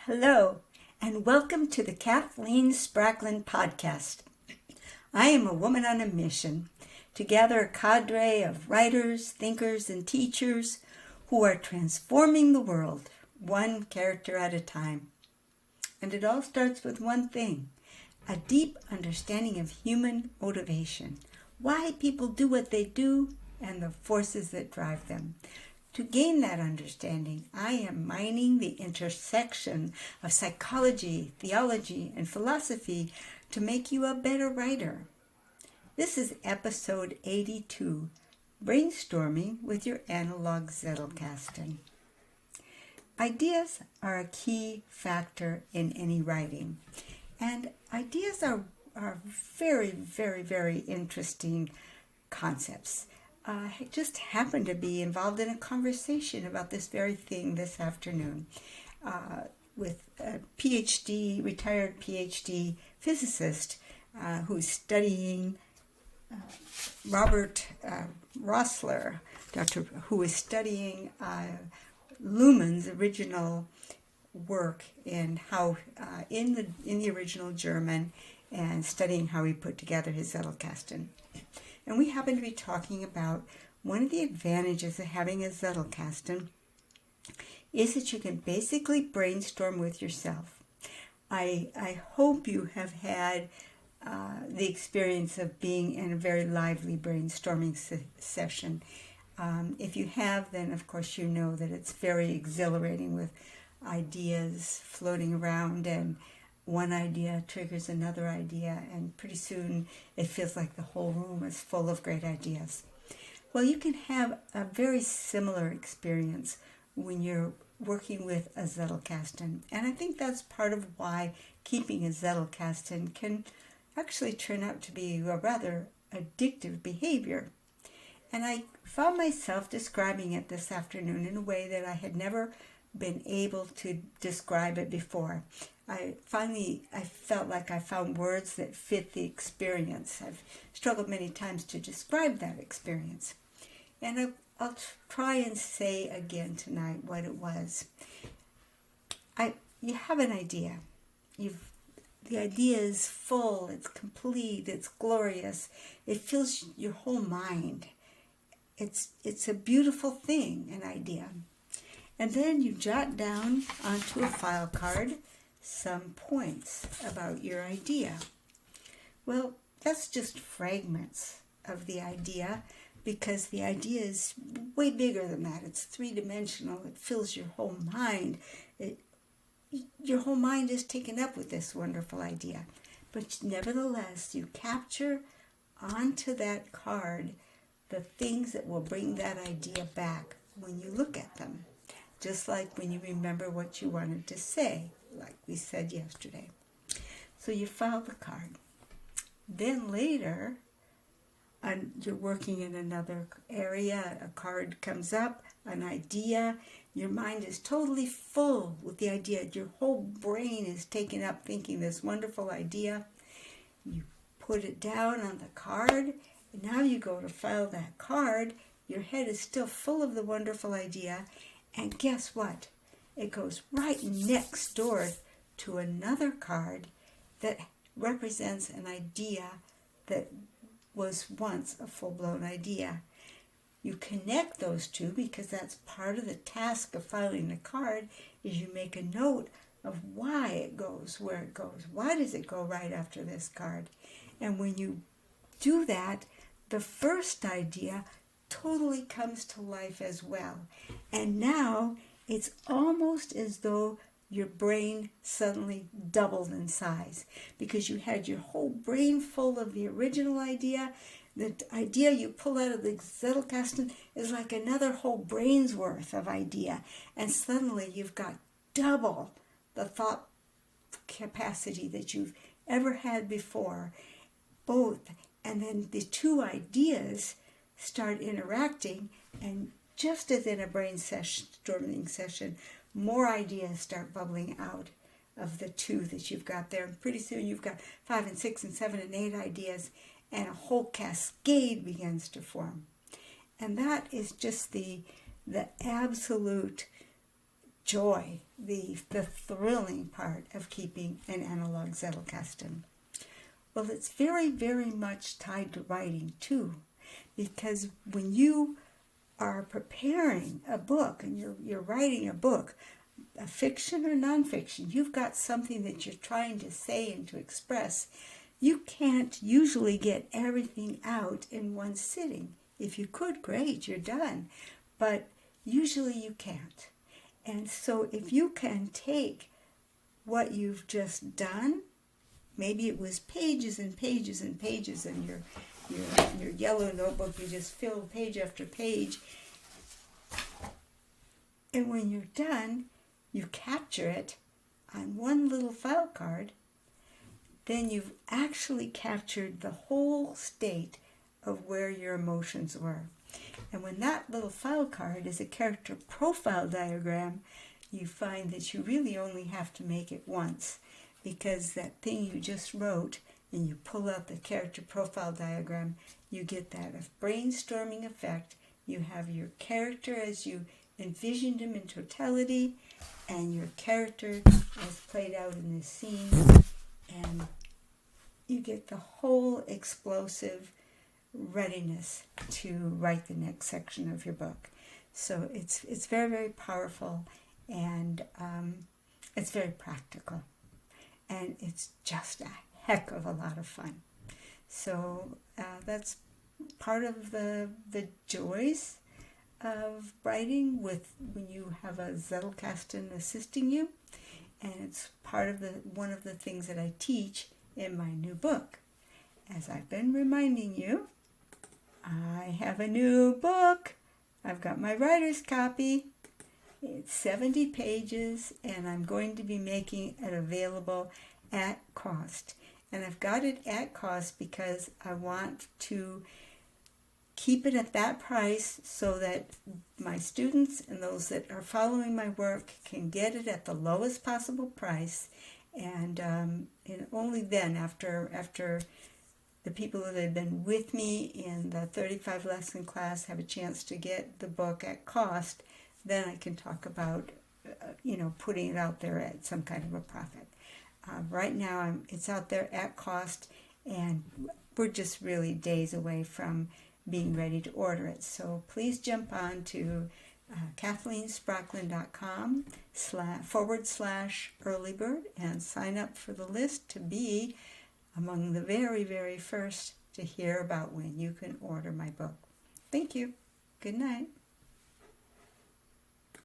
Hello, and welcome to the Kathleen Spracklin podcast. I am a woman on a mission to gather a cadre of writers, thinkers, and teachers who are transforming the world, one character at a time. And it all starts with one thing, a deep understanding of human motivation, why people do what they do, and the forces that drive them. To gain that understanding, I am mining the intersection of psychology, theology, and philosophy to make you a better writer. This is episode 82, Brainstorming with Your Analog Zettelkasten. Ideas are a key factor in any writing, and ideas are very, very, very interesting concepts. I just happened to be involved in a conversation about this very thing this afternoon with a retired PhD physicist who's studying Robert Rossler, who is studying Luhmann's original work and how in the original German, and studying how he put together his Zettelkasten. And we happen to be talking about one of the advantages of having a Zettelkasten is that you can basically brainstorm with yourself. I hope you have had the experience of being in a very lively brainstorming session. If you have, then of course you know that it's very exhilarating with ideas floating around, and one idea triggers another idea, and pretty soon it feels like the whole room is full of great ideas. Well, you can have a very similar experience when you're working with a Zettelkasten, and I think that's part of why keeping a Zettelkasten can actually turn out to be a rather addictive behavior. And I found myself describing it this afternoon in a way that I had never been able to describe it before. I felt like I found words that fit the experience. I've struggled many times to describe that experience. And I'll try and say again tonight what it was. You have an idea. The idea is full, it's complete, it's glorious. It fills your whole mind. It's a beautiful thing, an idea. And then you jot down onto a file card some points about your idea. Well, that's just fragments of the idea, because the idea is way bigger than that. It's three-dimensional. It fills your whole mind. Your whole mind is taken up with this wonderful idea. But nevertheless, you capture onto that card the things that will bring that idea back when you look at them. Just like when you remember what you wanted to say, like we said yesterday. So you file the card. Then later, you're working in another area, a card comes up, an idea, your mind is totally full with the idea. Your whole brain is taken up thinking this wonderful idea. You put it down on the card, and now you go to file that card. Your head is still full of the wonderful idea, and guess what? It goes right next door to another card that represents an idea that was once a full-blown idea. You connect those two because that's part of the task of filing the card, is you make a note of why it goes where it goes. Why does it go right after this card? And when you do that, the first idea totally comes to life as well. And now it's almost as though your brain suddenly doubled in size, because you had your whole brain full of the original idea. The idea you pull out of the Zettelkasten is like another whole brain's worth of idea. And suddenly you've got double the thought capacity that you've ever had before. Both. And then the two ideas start interacting, and just as in a brainstorming session, more ideas start bubbling out of the two that you've got there. And pretty soon you've got 5 and 6 and 7 and 8 ideas, and a whole cascade begins to form. And that is just the absolute joy, the thrilling part of keeping an analog Zettelkasten? Well, it's very, very much tied to writing too, because when you are preparing a book and you're writing a book, a fiction or nonfiction, you've got something that you're trying to say and to express. You can't usually get everything out in one sitting. If you could, great, you're done. But usually you can't. And so if you can take what you've just done, maybe it was pages and pages and pages in your yellow notebook, you just fill page after page. And when you're done, you capture it on one little file card, then you've actually captured the whole state of where your emotions were. And when that little file card is a character profile diagram, you find that you really only have to make it once, because that thing you just wrote, and you pull out the character profile diagram, you get that brainstorming effect. You have your character as you envisioned him in totality, and your character as played out in this scene, and you get the whole explosive readiness to write the next section of your book. So it's very, very powerful, and it's very practical, and it's just a heck of a lot of fun. So that's part of the joys of writing when you have a Zettelkasten assisting you, and it's part of one of the things that I teach in my new book. As I've been reminding you, I have a new book. I've got my writer's copy. It's 70 pages, and I'm going to be making it available at cost. And I've got it at cost because I want to keep it at that price so that my students and those that are following my work can get it at the lowest possible price. And only then, after the people that have been with me in the 35 lesson class have a chance to get the book at cost, then I can talk about putting it out there at some kind of a profit. Right now it's out there at cost, and we're just really days away from being ready to order it. So please jump on to KathleenSprocklin.com/earlybird and sign up for the list to be among the very, very first to hear about when you can order my book. Thank you. Good night.